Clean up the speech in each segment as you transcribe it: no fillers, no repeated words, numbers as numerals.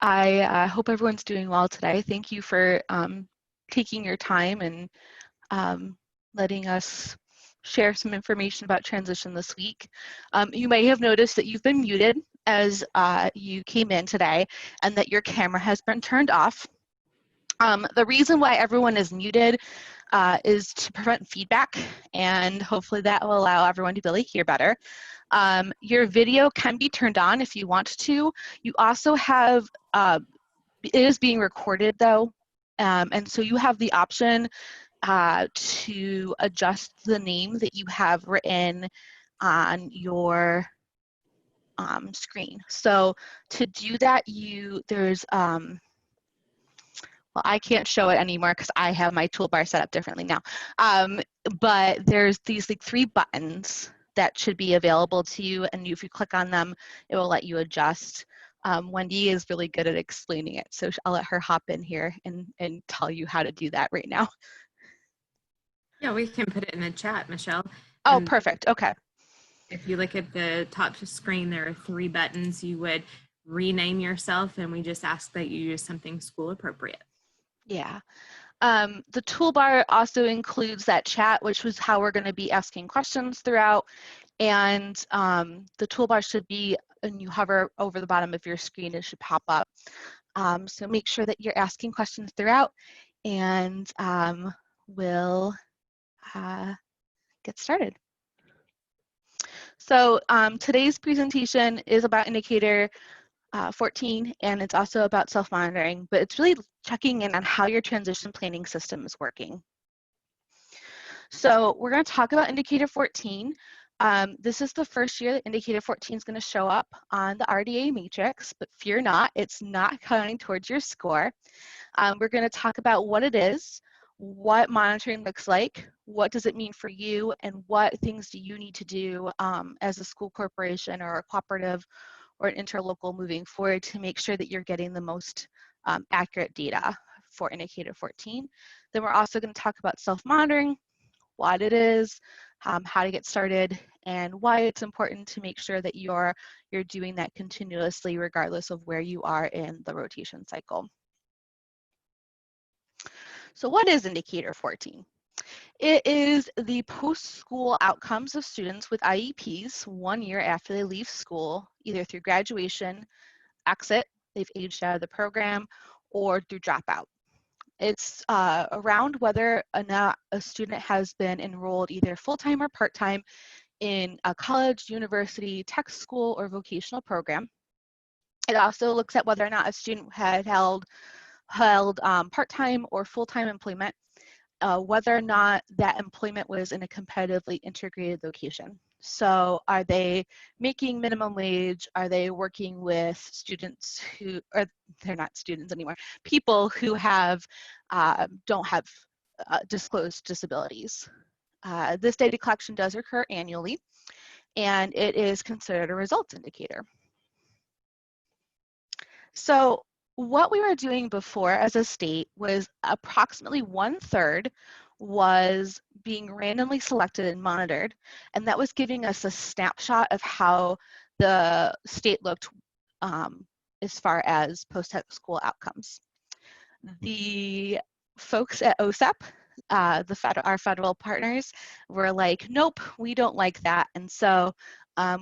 I hope everyone's doing well today. Thank you for taking your time and letting us share some information about transition this week. You may have noticed that you've been muted as you came in today and that your camera has been turned off. The reason why everyone is muted is to prevent feedback, and hopefully that will allow everyone to really hear better. Your video can be turned on if you want to. You also have, it is being recorded though, and so you have the option to adjust the name that you have written on your screen. So to do that, there's, well, I can't show it anymore because I have my toolbar set up differently now. But there's these like 3 buttons that should be available to you, and if you click on them, it will let you adjust. Wendy is really good at explaining it, so I'll let her hop in here and tell you how to do that right now. Yeah, we can put it in the chat, Michelle. Oh, perfect. Okay. If you look at the top screen, there are 3 buttons. You would rename yourself, and we just ask that you use something school appropriate. Yeah. The toolbar also includes that chat, which was how we're going to be asking questions throughout. And the toolbar should be, and you hover over the bottom of your screen, it should pop up. So make sure that you're asking questions throughout, and we'll get started. So today's presentation is about indicator 14, and it's also about self-monitoring, but it's really checking in on how your transition planning system is working. So we're going to talk about indicator 14. This is the first year that indicator 14 is going to show up on the RDA Matrix, but fear not, it's not counting towards your score. We're going to talk about what it is, what monitoring looks like, what does it mean for you, and what things do you need to do as a school corporation or a cooperative or an interlocal moving forward to make sure that you're getting the most accurate data for indicator 14. Then we're also going to talk about self-monitoring, what it is, how to get started, and why it's important to make sure that you're doing that continuously regardless of where you are in the rotation cycle. So what is indicator 14? It is the post-school outcomes of students with IEPs 1 year after they leave school, either through graduation, exit, they've aged out of the program, or through dropout. It's around whether or not a student has been enrolled either full-time or part-time in a college, university, tech school, or vocational program. It also looks at whether or not a student had held part-time or full-time employment, whether or not that employment was in a competitively integrated location. So are they making minimum wage? Are they working with students who, or they're not students anymore, people who have don't have disclosed disabilities? This data collection does occur annually, and it is considered a results indicator. So what we were doing before as a state was approximately 1/3 was being randomly selected and monitored, and that was giving us a snapshot of how the state looked as far as post-school outcomes. The folks at OSEP, our federal partners, were like, nope, we don't like that. And so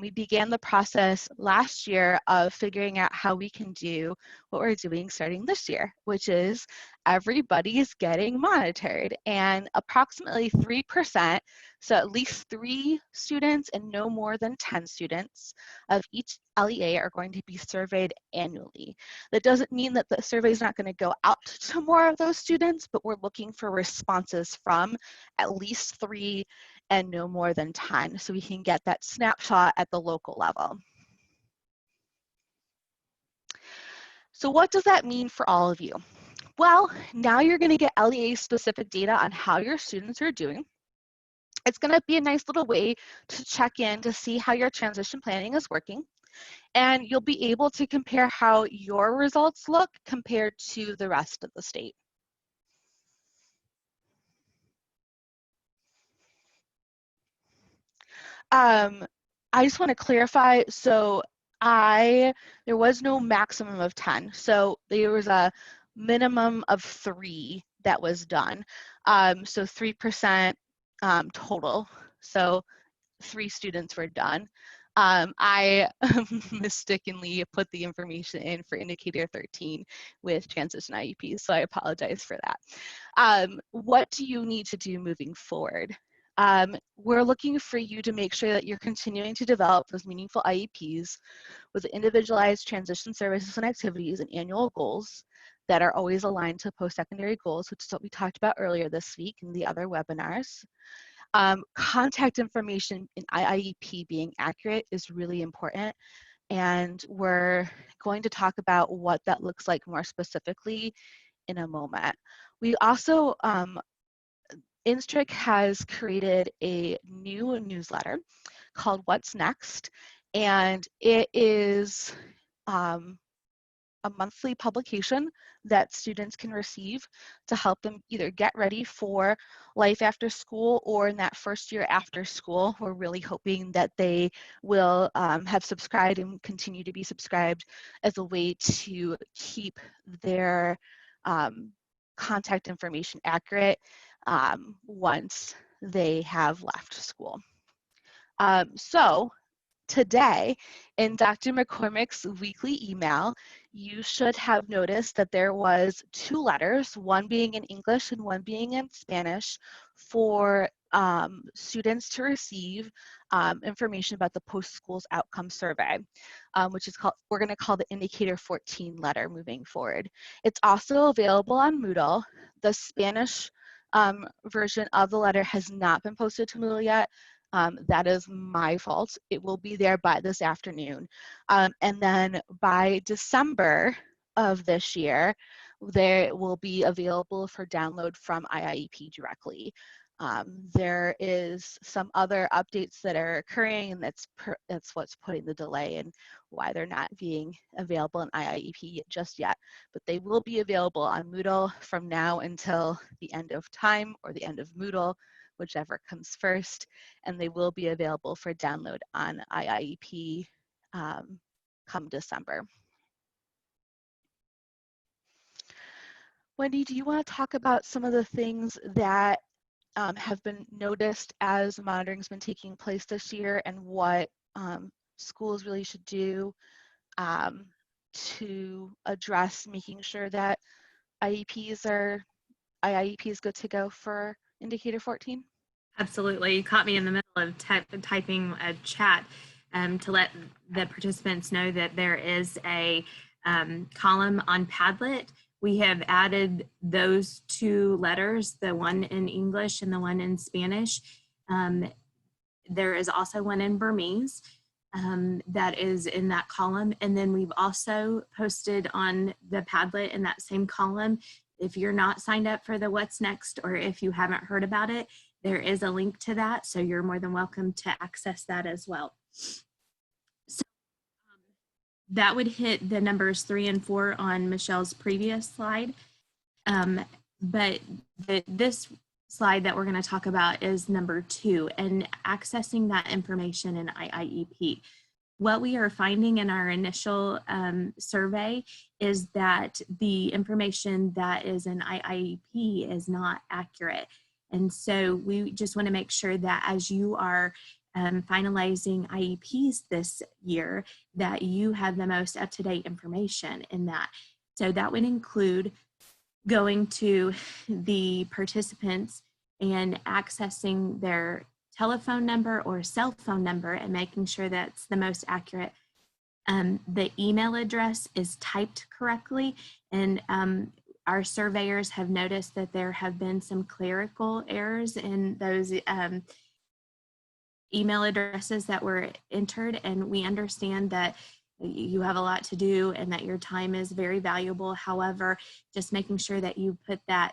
we began the process last year of figuring out how we can do what we're doing starting this year, which is everybody is getting monitored, and approximately 3%, so at least 3 students and no more than 10 students of each LEA are going to be surveyed annually. That doesn't mean that the survey is not going to go out to more of those students, but we're looking for responses from at least 3 and no more than 10, so we can get that snapshot at the local level. So what does that mean for all of you? Well, now you're going to get LEA-specific data on how your students are doing. It's going to be a nice little way to check in to see how your transition planning is working. And you'll be able to compare how your results look compared to the rest of the state. I just want to clarify, so There was no maximum of 10. So there was a minimum of 3 that was done. So 3% total. So 3 students were done. I mistakenly put the information in for indicator 13 with Transition IEP, so I apologize for that. What do you need to do moving forward? We're looking for you to make sure that you're continuing to develop those meaningful IEPs with individualized transition services and activities and annual goals that are always aligned to post-secondary goals, which is what we talked about earlier this week in the other webinars. Contact information in IEP being accurate is really important, and we're going to talk about what that looks like more specifically in a moment. We also, Instric has created a new newsletter called What's Next, and it is a monthly publication that students can receive to help them either get ready for life after school or in that first year after school. We're really hoping that they will have subscribed and continue to be subscribed as a way to keep their contact information accurate once they have left school. So today, in Dr. McCormick's weekly email, you should have noticed that there was 2 letters, one being in English and one being in Spanish, for students to receive information about the post-schools outcome survey, which is called, we're going to call the indicator 14 letter moving forward. It's also available on Moodle. The Spanish version of the letter has not been posted to Moodle yet. That is my fault. It will be there by this afternoon. And then by December of this year, they will be available for download from IIEP directly. There is some other updates that are occurring, and that's what's putting the delay and why they're not being available in IIEP just yet. But they will be available on Moodle from now until the end of time or the end of Moodle, whichever comes first, and they will be available for download on IIEP come December. Wendy, do you want to talk about some of the things that have been noticed as monitoring has been taking place this year and what schools really should do to address making sure that IEP is good to go for indicator 14? Absolutely. You caught me in the middle of typing a chat to let the participants know that there is a column on Padlet. We have added those 2 letters, the one in English and the one in Spanish. There is also one in Burmese that is in that column. And then we've also posted on the Padlet in that same column, if you're not signed up for the What's Next, or if you haven't heard about it, there is a link to that. So you're more than welcome to access that as well. So that would hit the numbers 3 and 4 on Michelle's previous slide. But this slide that we're going to talk about is number 2, and accessing that information in IIEP. What we are finding in our initial survey is that the information that is in IIEP is not accurate. And so we just want to make sure that as you are finalizing IEPs this year, that you have the most up-to-date information in that. So that would include going to the participants and accessing their telephone number or cell phone number and making sure that's the most accurate. The email address is typed correctly, and our surveyors have noticed that there have been some clerical errors in those email addresses that were entered, and we understand that you have a lot to do and that your time is very valuable. However, just making sure that you put that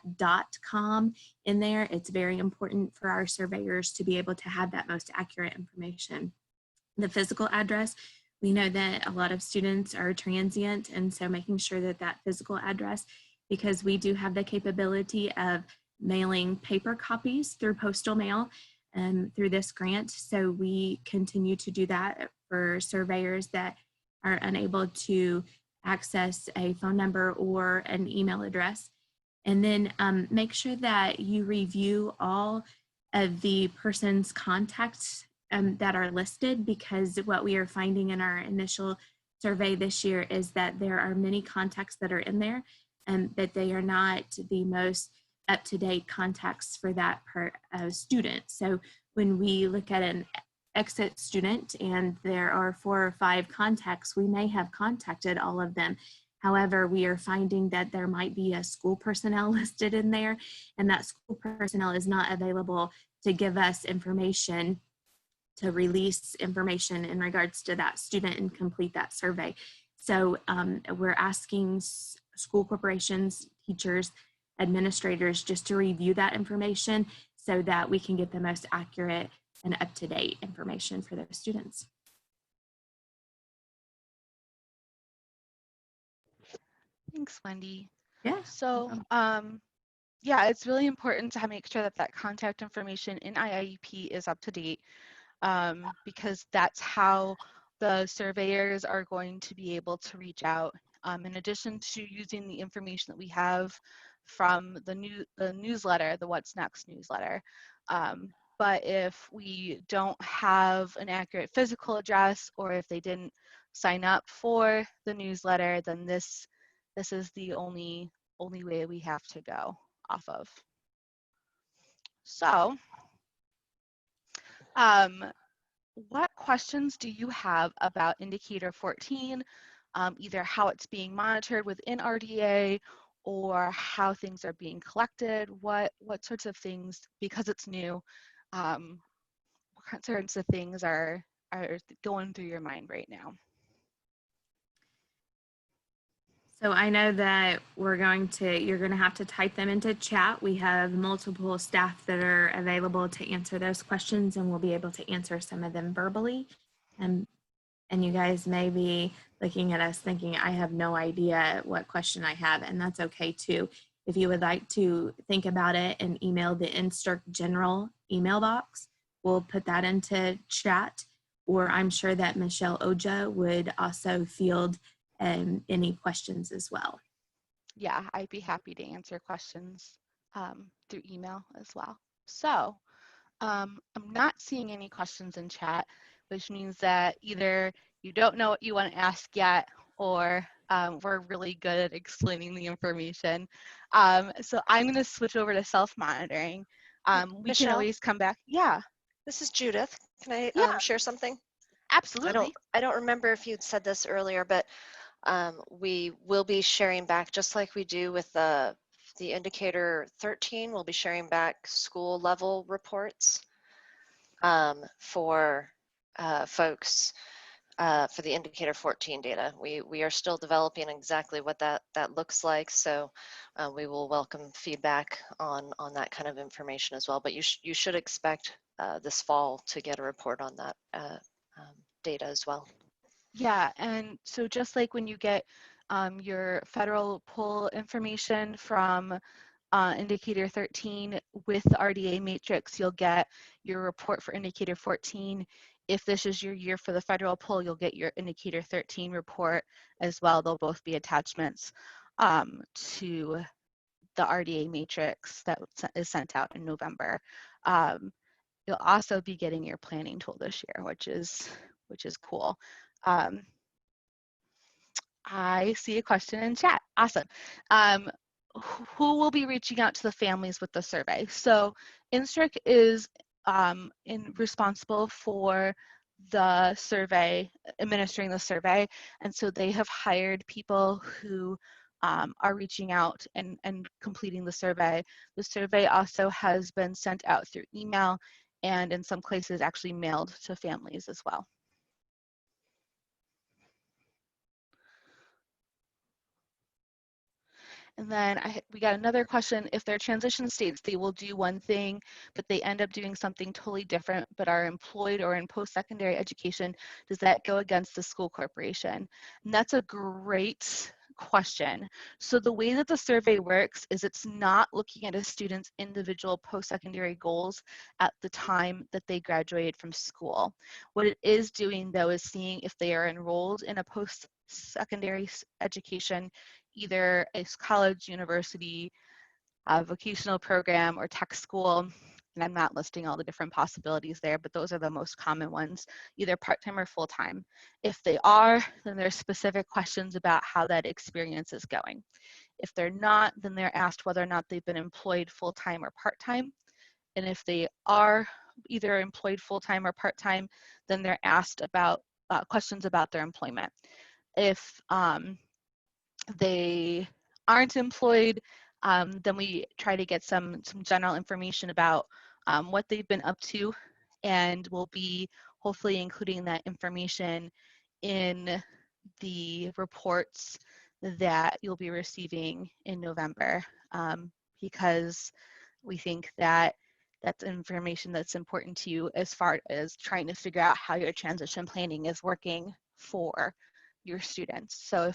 .com in there, it's very important for our surveyors to be able to have that most accurate information. The physical address, we know that a lot of students are transient, and so making sure that that physical address, because we do have the capability of mailing paper copies through postal mail through this grant. So we continue to do that for surveyors that are unable to access a phone number or an email address. And then make sure that you review all of the person's contacts that are listed, because what we are finding in our initial survey this year is that there are many contacts that are in there and that they are not the most up-to-date contacts for that student. So when we look at an exit student and there are 4 or 5 contacts, we may have contacted all of them. However, we are finding that there might be a school personnel listed in there, and that school personnel is not available to give us information, to release information in regards to that student and complete that survey. So we're asking school corporations, teachers, administrators just to review that information so that we can get the most accurate and up-to-date information for those students. Thanks, Wendy. Yeah. So, yeah, it's really important to make sure that that contact information in IEP is up to date, because that's how the surveyors are going to be able to reach out. In addition to using the information that we have from the newsletter, the What's Next newsletter. But if we don't have an accurate physical address, or if they didn't sign up for the newsletter, then this is the only way we have to go off of. So, what questions do you have about indicator 14, either how it's being monitored within RDA or how things are being collected? What sorts of things, because it's new, what sorts of things are going through your mind right now? So I know that you're going to have to type them into chat. We have multiple staff that are available to answer those questions, and we'll be able to answer some of them verbally. And you guys may be looking at us thinking, I have no idea what question I have, and that's okay too. If you would like to think about it and email the INSTRC general email box, we'll put that into chat, or I'm sure that Michelle Oja would also field any questions as well. Yeah, I'd be happy to answer questions through email as well. So I'm not seeing any questions in chat, which means that either you don't know what you want to ask yet, or we're really good at explaining the information. So I'm going to switch over to self-monitoring. We Michelle, can always come back. Yeah. this is Judith. Can I share something? Absolutely. I don't remember if you'd said this earlier, but we will be sharing back, just like we do with the indicator 13, we'll be sharing back school level reports for folks for the indicator 14 data. We are still developing exactly what that looks like, so we will welcome feedback on that kind of information as well. But you should expect this fall to get a report on that data as well. Yeah, and so just like when you get your federal poll information from indicator 13 with the RDA Matrix, you'll get your report for indicator 14. If this is your year for the federal poll, you'll get your indicator 13 report as well. They'll both be attachments to the RDA Matrix that is sent out in November. You'll also be getting your planning tool this year, which is cool. I see a question in chat. Awesome. Who will be reaching out to the families with the survey? So INSTRC is responsible for the survey, administering the survey, and so they have hired people who are reaching out and completing the survey. The survey also has been sent out through email and in some places actually mailed to families as well. And then we got another question. If they're transition states, they will do one thing, but they end up doing something totally different, but are employed or in post-secondary education. Does that go against the school corporation? And that's a great question. So the way that the survey works is it's not looking at a student's individual post-secondary goals at the time that they graduated from school. What it is doing though is seeing if they are enrolled in a post-secondary education, either a college, university, a vocational program, or tech school. And I'm not listing all the different possibilities there, but those are the most common ones, either part-time or full-time. If they are, then there's specific questions about how that experience is going. If they're not, then they're asked whether or not they've been employed full-time or part-time. And if they are either employed full-time or part-time, then they're asked about questions about their employment. If they aren't employed, then we try to get some general information about what they've been up to, and we'll be hopefully including that information in the reports that you'll be receiving in November, because we think that that's information that's important to you as far as trying to figure out how your transition planning is working for your students. So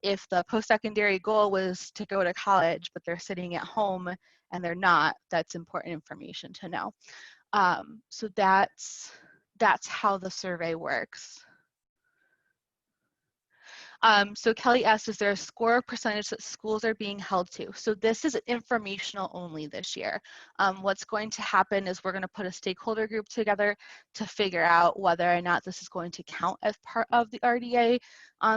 if the post-secondary goal was to go to college, but they're sitting at home and they're not, that's important information to know. So that's how the survey works. So Kelly asked, is there a score percentage that schools are being held to? So this is informational only this year. What's going to happen is we're going to put a stakeholder group together to figure out whether or not this is going to count as part of the RDA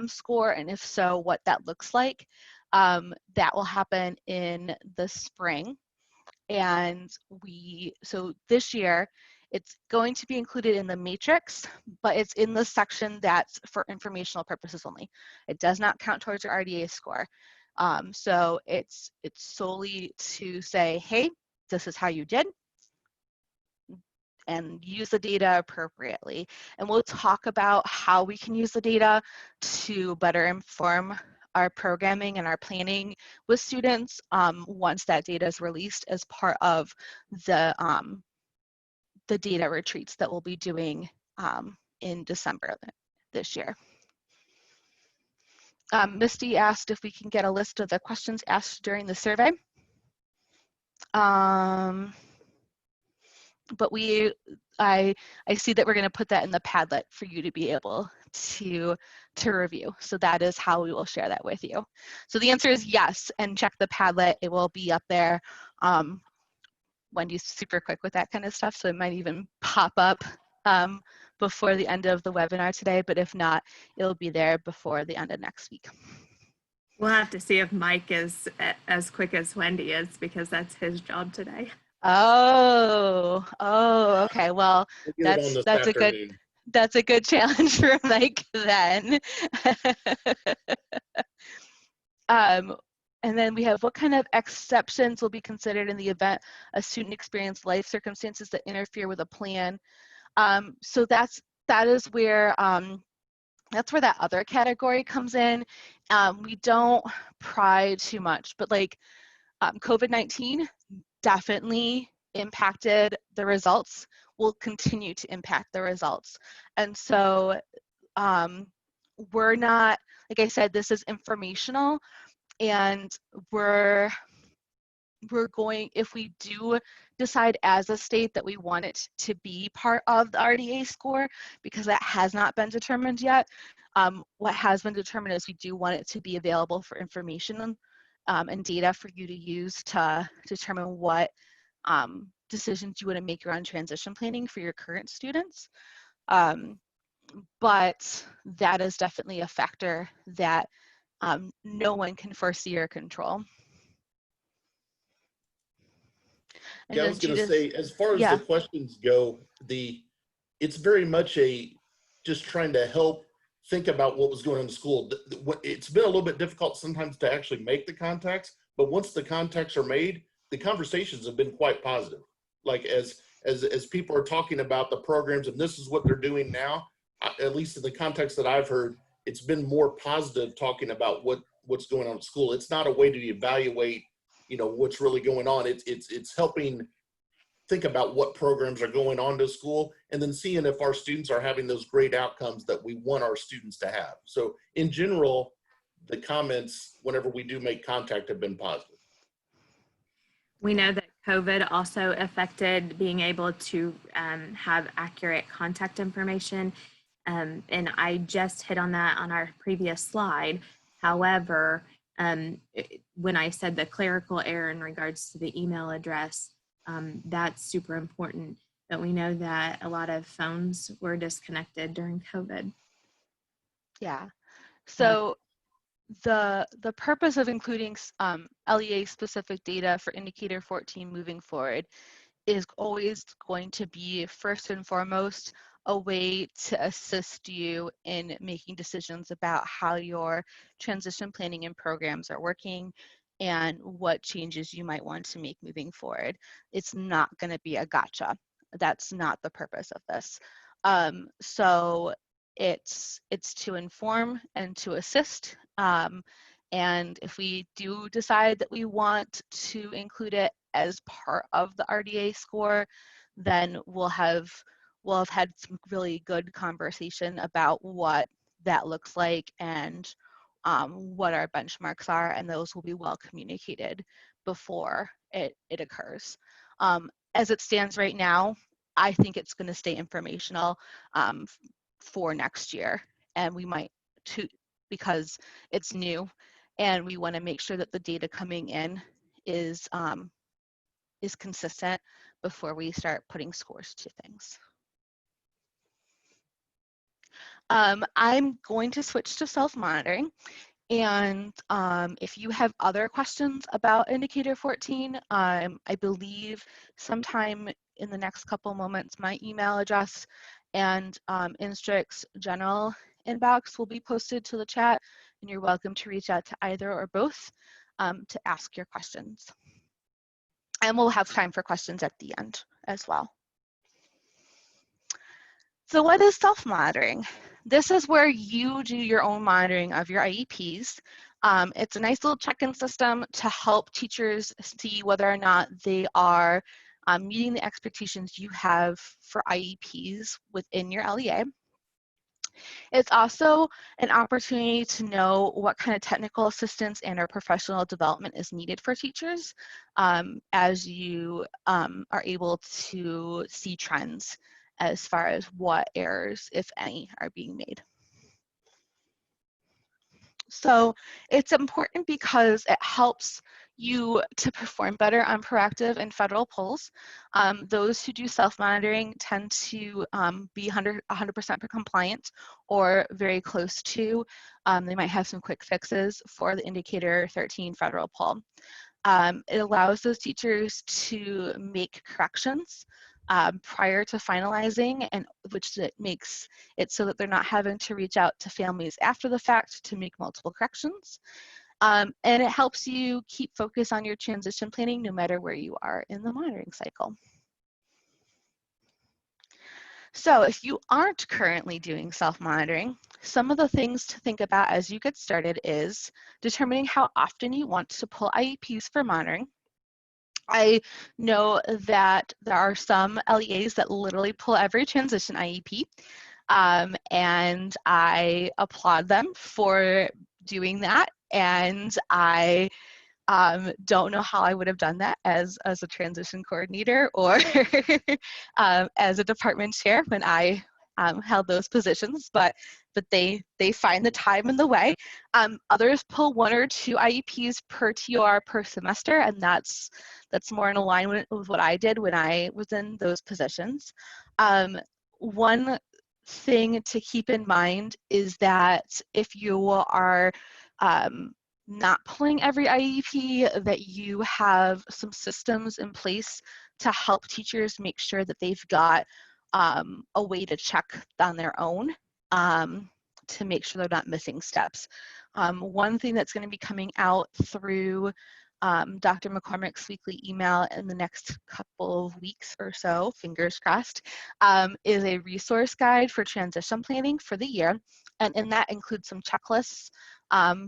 score, and if so, what that looks like. That will happen in the spring. And so this year, it's going to be included in the matrix, but it's in the section that's for informational purposes only. It does not count towards your RDA score. So it's solely to say, hey, this is how you did, and use the data appropriately. And we'll talk about how we can use the data to better inform our programming and our planning with students once that data is released as part of the data retreats that we'll be doing in December this year. Misty asked if we can get a list of the questions asked during the survey. But I see that we're going to put that in the Padlet for you to be able to review. So that is how we will share that with you. So the answer is yes, and check the Padlet. It will be up there. Wendy's super quick with that kind of stuff, so it might even pop up before the end of the webinar today, but if not, it'll be there before the end of next week. We'll have to see if Mike is as quick as Wendy is, because that's his job today. Oh, okay. Well, that's a good challenge for Mike then. And then we have, what kind of exceptions will be considered in the event a student experienced life circumstances that interfere with a plan? So that is where that's where that other category comes in. We don't pry too much, but like COVID-19 definitely impacted the results, will continue to impact the results. And so we're not, like I said, this is informational, and we're going, if we do decide as a state that we want it to be part of the RDA score, because that has not been determined yet, what has been determined is we do want it to be available for information and data for you to use to determine what decisions you want to make around transition planning for your current students. But that is definitely a factor that no one can foresee or control. And yeah, I was going to say, as far as the questions go, it's very much just trying to help think about what was going on in school. It's been a little bit difficult sometimes to actually make the contacts, but once the contacts are made, the conversations have been quite positive. Like as people are talking about the programs and this is what they're doing now, at least in the context that I've heard, it's been more positive talking about what's going on at school. It's not a way to evaluate, what's really going on. It's helping think about what programs are going on to school, and then seeing if our students are having those great outcomes that we want our students to have. So in general, the comments whenever we do make contact have been positive. We know that COVID also affected being able to have accurate contact information. And I just hit on that on our previous slide. However, when I said the clerical error in regards to the email address, that's super important. But we know that a lot of phones were disconnected during COVID. Yeah. So the purpose of including LEA specific data for indicator 14 moving forward is always going to be first and foremost a way to assist you in making decisions about how your transition planning and programs are working and what changes you might want to make moving forward. It's not going to be a gotcha. That's not the purpose of this. So it's to inform and to assist. And if we do decide that we want to include it as part of the RDA score, then we'll have had some really good conversation about what that looks like and what our benchmarks are, and those will be well communicated before it occurs. As it stands right now, I think it's going to stay informational for next year, and we might too, because it's new, and we want to make sure that the data coming in is consistent before we start putting scores to things. I'm going to switch to self-monitoring, and if you have other questions about indicator 14, I believe sometime in the next couple moments my email address and Instrict's general inbox will be posted to the chat, and you're welcome to reach out to either or both to ask your questions. And we'll have time for questions at the end as well. So what is self-monitoring? This is where you do your own monitoring of your IEPs. It's a nice little check-in system to help teachers see whether or not they are meeting the expectations you have for IEPs within your LEA. It's also an opportunity to know what kind of technical assistance and or professional development is needed for teachers as you are able to see trends as far as what errors, if any, are being made. So it's important because it helps you to perform better on proactive and federal polls. Those who do self-monitoring tend to be 100% compliant or very close to. They might have some quick fixes for the indicator 13 federal poll. It allows those teachers to make corrections prior to finalizing, and which makes it so that they're not having to reach out to families after the fact to make multiple corrections. And it helps you keep focus on your transition planning no matter where you are in the monitoring cycle. So if you aren't currently doing self-monitoring, some of the things to think about as you get started is determining how often you want to pull IEPs for monitoring. I know that there are some LEAs that literally pull every transition IEP, and I applaud them for doing that. And I don't know how I would have done that as a transition coordinator or as a department chair when I held those positions, but they find the time and the way. Others pull 1 or 2 IEPs per TOR per semester, and that's more in alignment with what I did when I was in those positions. One thing to keep in mind is that if you are not pulling every IEP, that you have some systems in place to help teachers make sure that they've got a way to check on their own to make sure they're not missing steps. One thing that's going to be coming out through Dr. McCormick's weekly email in the next couple of weeks or so, fingers crossed, is a resource guide for transition planning for the year. And in that includes some checklists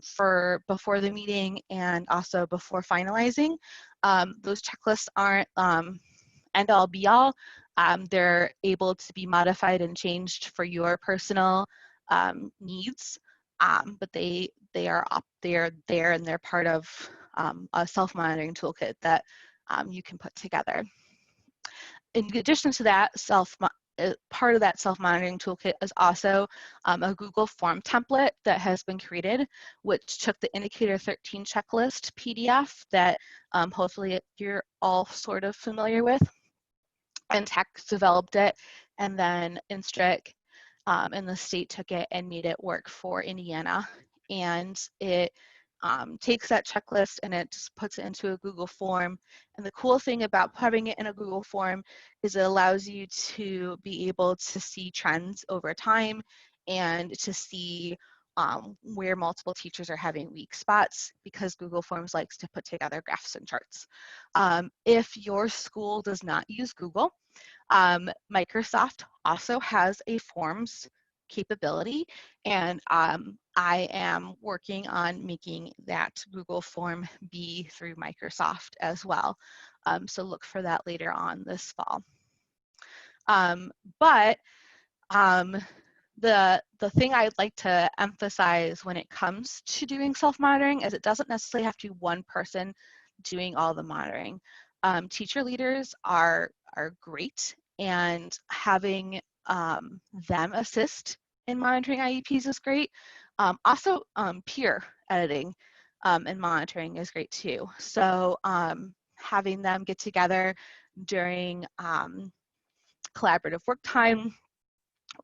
for before the meeting and also before finalizing. Those checklists aren't end all be all. They're able to be modified and changed for your personal needs, but they are there and they're part of a self-monitoring toolkit that you can put together. In addition to that, part of that self-monitoring toolkit is also a Google form template that has been created, which took the Indicator 13 checklist PDF that hopefully you're all sort of familiar with, and tech developed it, and then Instric and the state took it and made it work for Indiana. And it takes that checklist and it just puts it into a Google form. And the cool thing about having it in a Google form is it allows you to be able to see trends over time and to see where multiple teachers are having weak spots, because Google Forms likes to put together graphs and charts. If your school does not use Google, Microsoft also has a forms capability, and I am working on making that Google form be through Microsoft as well. So look for that later on this fall. The thing I'd like to emphasize when it comes to doing self-monitoring is it doesn't necessarily have to be one person doing all the monitoring. Teacher leaders are great, and having them assist in monitoring IEPs is great. Also, peer editing and monitoring is great too. So having them get together during collaborative work time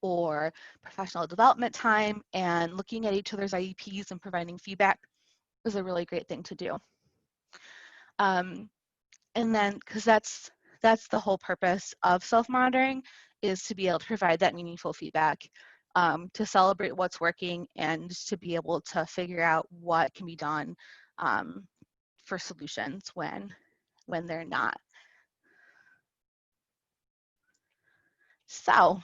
or professional development time and looking at each other's IEPs and providing feedback is a really great thing to do. And then, because that's the whole purpose of self-monitoring, is to be able to provide that meaningful feedback, to celebrate what's working, and to be able to figure out what can be done for solutions when they're not. So,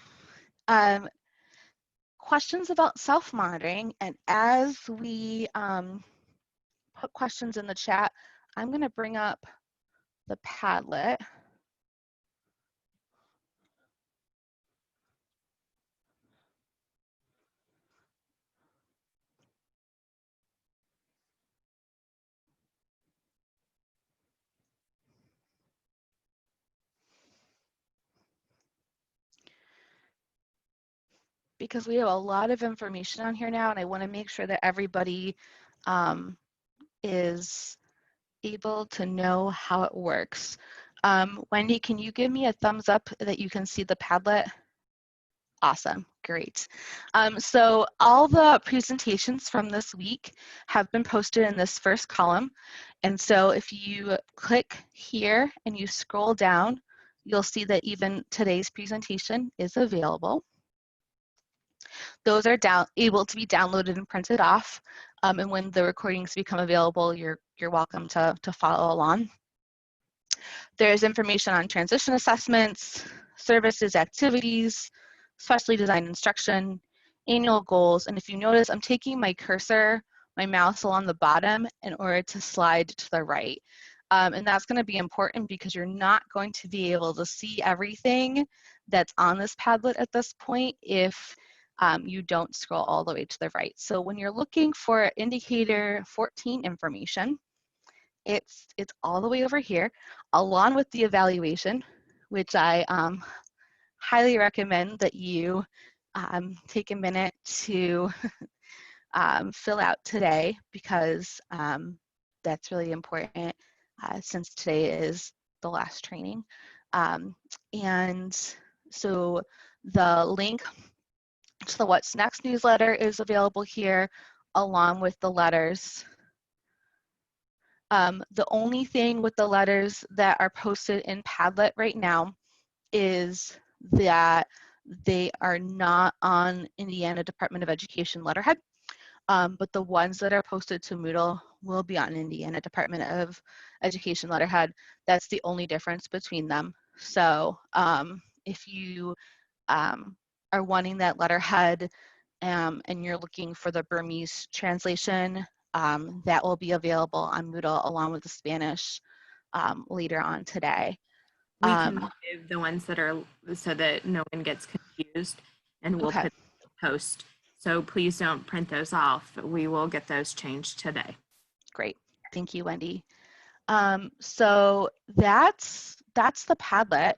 questions about self-monitoring, and as we put questions in the chat, I'm going to bring up the Padlet. Because we have a lot of information on here now, and I want to make sure that everybody is able to know how it works. Wendy, can you give me a thumbs up that you can see the Padlet? Awesome, great. So all the presentations from this week have been posted in this first column. And so if you click here and you scroll down, you'll see that even today's presentation is available. Those are able to be downloaded and printed off. And when the recordings become available, you're welcome to follow along. There's information on transition assessments, services, activities, specially designed instruction, annual goals. And if you notice, I'm taking my cursor, my mouse along the bottom in order to slide to the right. And that's going to be important because you're not going to be able to see everything that's on this Padlet at this point if you don't scroll all the way to the right. So when you're looking for indicator 14 information, it's all the way over here, along with the evaluation, which I highly recommend that you take a minute to fill out today, because that's really important since today is the last training. And so the link to the What's Next newsletter is available here, along with the letters. The only thing with the letters that are posted in Padlet right now is that they are not on Indiana Department of Education letterhead, but the ones that are posted to Moodle will be on Indiana Department of Education letterhead. That's the only difference between them. So if you are wanting that letterhead and you're looking for the Burmese translation, that will be available on Moodle along with the Spanish later on today. We can give the ones that are, so that no one gets confused, and we'll put the post So please don't print those off. We will get those changed today. Great. Thank you, Wendy. So that's the Padlet.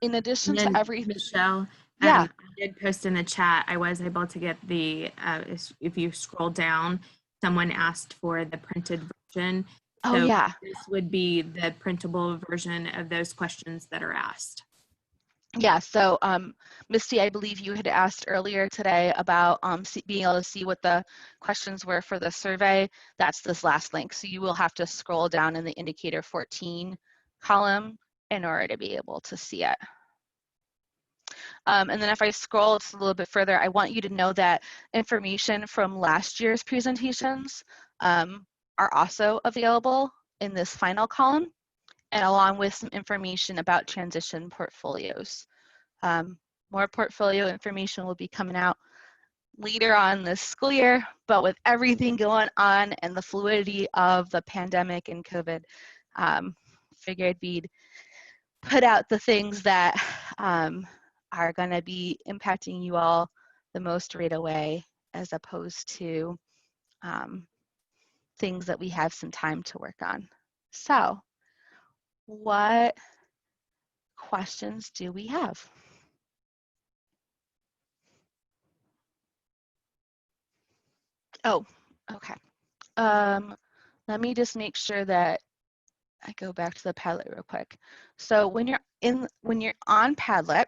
In addition to every, Michelle, yeah, I did post in the chat. I was able to get the, if you scroll down, someone asked for the printed version. oh So yeah, this would be the printable version of those questions that are asked. yeah. So Misty, I believe you had asked earlier today about being able to see what the questions were for the survey. That's this last link. So you will have to scroll down in the indicator 14 column in order to be able to see it. And then if I scroll just a little bit further, I want you to know that information from last year's presentations are also available in this final column, and along with some information about transition portfolios. More portfolio information will be coming out later on this school year, but with everything going on and the fluidity of the pandemic and COVID, figured we'd put out the things that are going to be impacting you all the most right away, as opposed to things that we have some time to work on. So, what questions do we have? Oh, okay. Let me just make sure that I go back to the Padlet real quick. So when you're on Padlet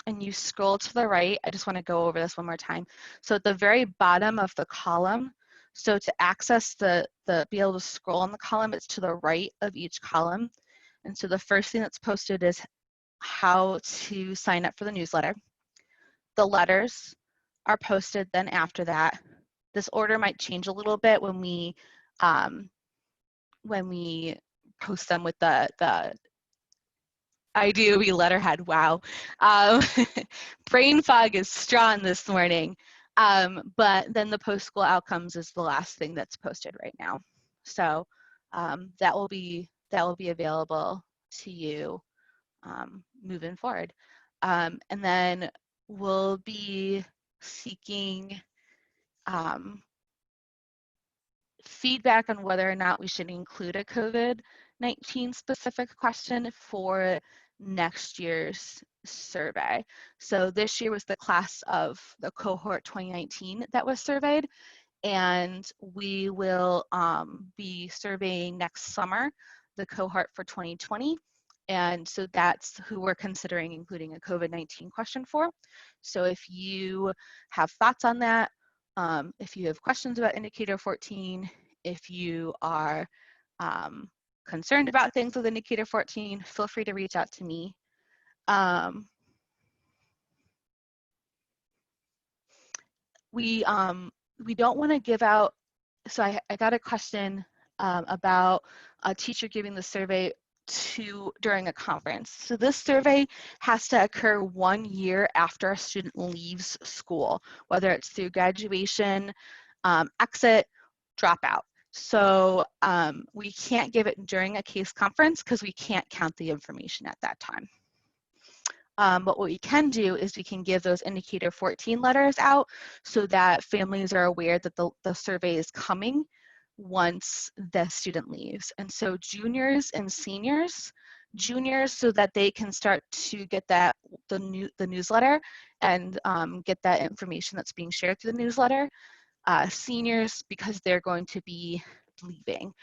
and you scroll to the right, I just want to go over this one more time. So at the very bottom of the column, so to access be able to scroll on the column, it's to the right of each column. And so the first thing that's posted is how to sign up for the newsletter. The letters are posted then after that. This order might change a little bit when we post them with the IDOE letterhead. Wow. Brain fog is strong this morning. But then the post-school outcomes is the last thing that's posted right now. So that will be available to you moving forward. And then we'll be seeking feedback on whether or not we should include a COVID-19 specific question for next year's survey. So this year was the class of the cohort 2019 that was surveyed, and we will be surveying next summer the cohort for 2020. And so that's who we're considering including a COVID-19 question for. So if you have thoughts on that, if you have questions about indicator 14, if you are concerned about things with indicator 14, feel free to reach out to me. We don't want to give out, so I got a question about a teacher giving the survey during a conference. So this survey has to occur 1 year after a student leaves school, whether it's through graduation, exit, dropout. So we can't give it during a case conference because we can't count the information at that time. But what we can do is we can give those indicator 14 letters out so that families are aware that the survey is coming once the student leaves. And so juniors and seniors, juniors so that they can start to get the newsletter and get that information that's being shared through the newsletter. Seniors because they're going to be leaving.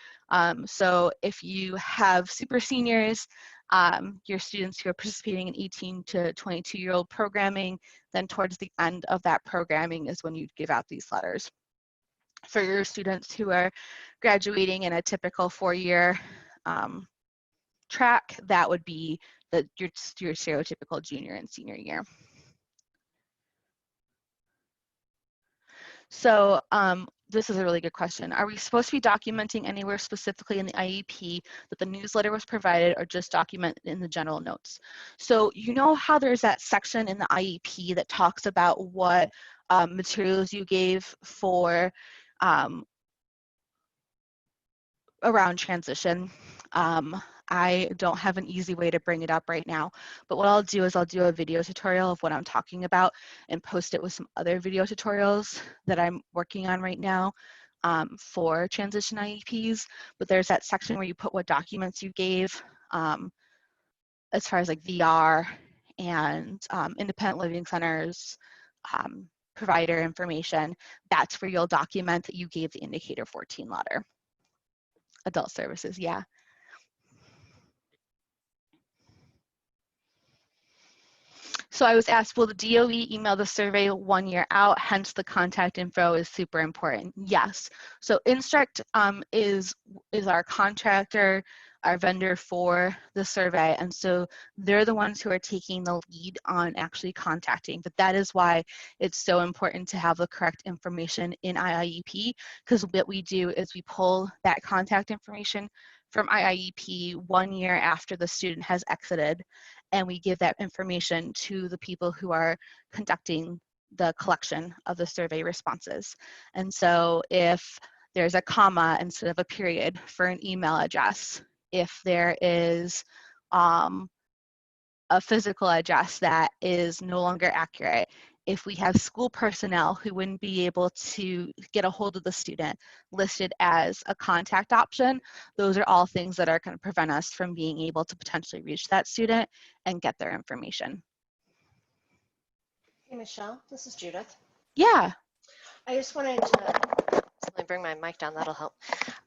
So if you have super seniors, your students who are participating in 18 to 22-year-old programming, then towards the end of that programming is when you'd give out these letters. For your students who are graduating in a typical 4-year track, that would be your stereotypical junior and senior year. So this is a really good question. Are we supposed to be documenting anywhere specifically in the IEP that the newsletter was provided, or just document in the general notes? So you know how there's that section in the IEP that talks about what materials you gave for around transition. I don't have an easy way to bring it up right now, but what I'll do is I'll do a video tutorial of what I'm talking about and post it with some other video tutorials that I'm working on right now for transition IEPs. But there's that section where you put what documents you gave as far as like VR and independent living centers, provider information. That's where you'll document that you gave the indicator 14 letter. Adult services, yeah. So I was asked, will the DOE email the survey 1 year out? Hence the contact info is super important. Yes. So Instruct is our contractor, our vendor for the survey. And so they're the ones who are taking the lead on actually contacting. But that is why it's so important to have the correct information in IIEP, because what we do is we pull that contact information from IIEP 1 year after the student has exited, and we give that information to the people who are conducting the collection of the survey responses. And so if there's a comma instead of a period for an email address, if there is a physical address that is no longer accurate, if we have school personnel who wouldn't be able to get a hold of the student listed as a contact option, those are all things that are going to prevent us from being able to potentially reach that student and get their information. Hey, Michelle, this is Judith. Yeah. I just wanted to, let me bring my mic down, that'll help.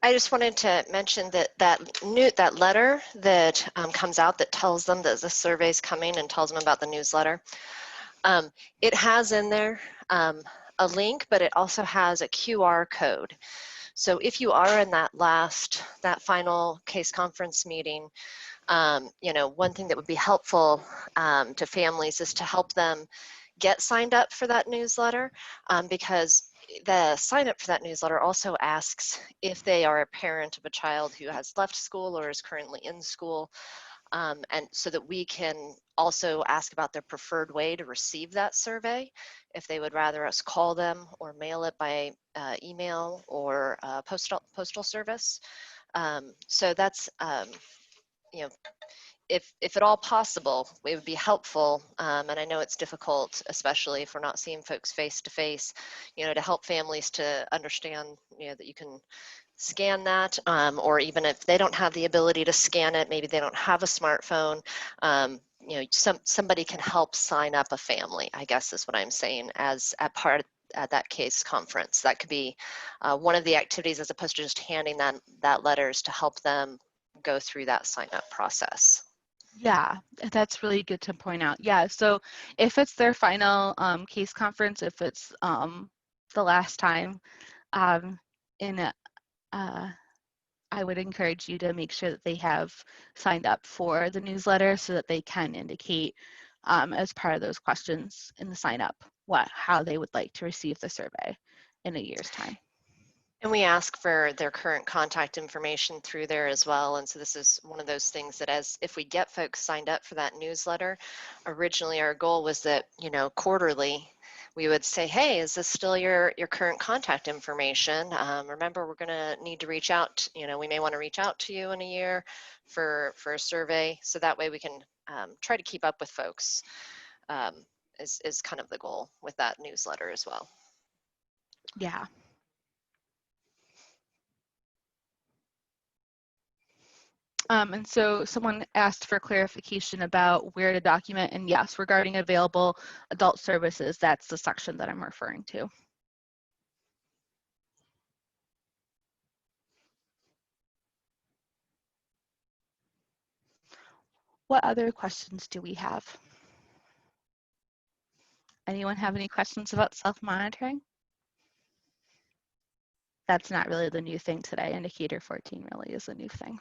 I just wanted to mention that that letter that comes out that tells them that the survey's coming and tells them about the newsletter. It has in there a link, but it also has a QR code. So if you are in that final case conference meeting, you know, one thing that would be helpful to families is to help them get signed up for that newsletter, because the sign up for that newsletter also asks if they are a parent of a child who has left school or is currently in school. And so that we can also ask about their preferred way to receive that survey, if they would rather us call them or mail it by email or postal service. So that's, you know, if at all possible, it would be helpful, and I know it's difficult, especially if we're not seeing folks face to face, you know, to help families to understand, you know, that you can scan that, or even if they don't have the ability to scan it, maybe they don't have a smartphone, you know, somebody can help sign up a family, I guess is what I'm saying, as a part at that case conference. That could be one of the activities, as opposed to just handing that letters, to help them go through that sign up process. Yeah, that's really good to point out. Yeah, so if it's their final case conference, if it's the last time I would encourage you to make sure that they have signed up for the newsletter so that they can indicate as part of those questions in the sign up how they would like to receive the survey in a year's time. And we ask for their current contact information through there as well. And so this is one of those things that, as if we get folks signed up for that newsletter, originally our goal was that, you know, quarterly we would say, hey, is this still your current contact information? Remember, we're going to need to reach out. You know, we may want to reach out to you in a year for a survey. So that way we can try to keep up with folks, is kind of the goal with that newsletter as well. Yeah. And so someone asked for clarification about where to document, and yes, regarding available adult services, that's the section that I'm referring to. What other questions do we have? Anyone have any questions about self-monitoring? That's not really the new thing today. Indicator 14 really is a new thing.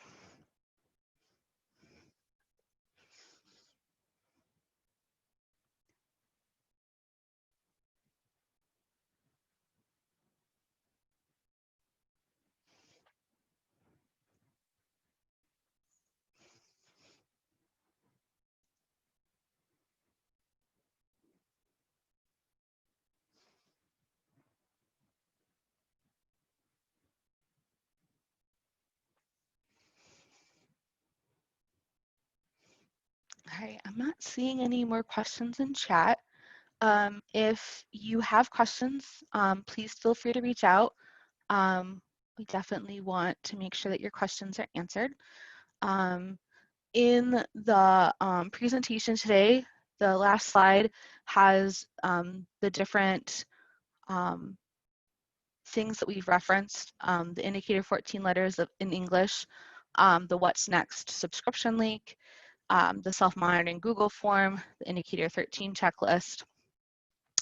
All right, I'm not seeing any more questions in chat. If you have questions, please feel free to reach out. We definitely want to make sure that your questions are answered. In the presentation today, the last slide has the different things that we've referenced, the indicator 14 letters in English, the what's next subscription link, the self-monitoring Google form, the indicator 13 checklist.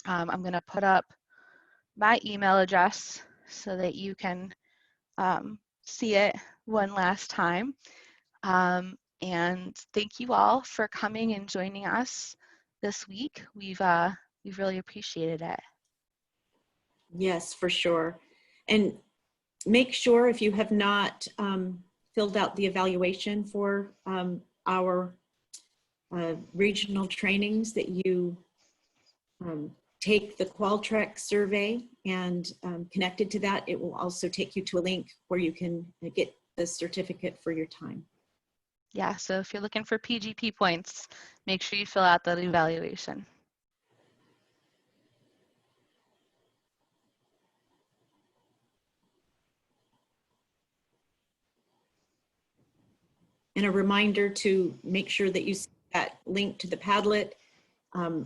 I'm going to put up my email address so that you can see it one last time. And thank you all for coming and joining us this week. We've really appreciated it. Yes, for sure. And make sure if you have not filled out the evaluation for our regional trainings that you take the Qualtrics survey and connected to that. It will also take you to a link where you can get the certificate for your time. Yeah, so if you're looking for PGP points, make sure you fill out that evaluation. And a reminder to make sure that you see that link to the Padlet.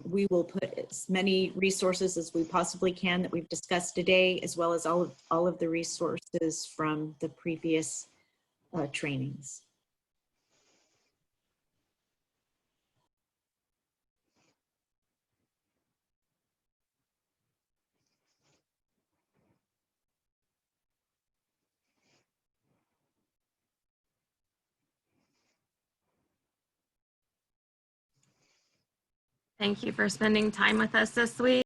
We will put as many resources as we possibly can that we've discussed today, as well as all of the resources from the previous trainings. Thank you for spending time with us this week.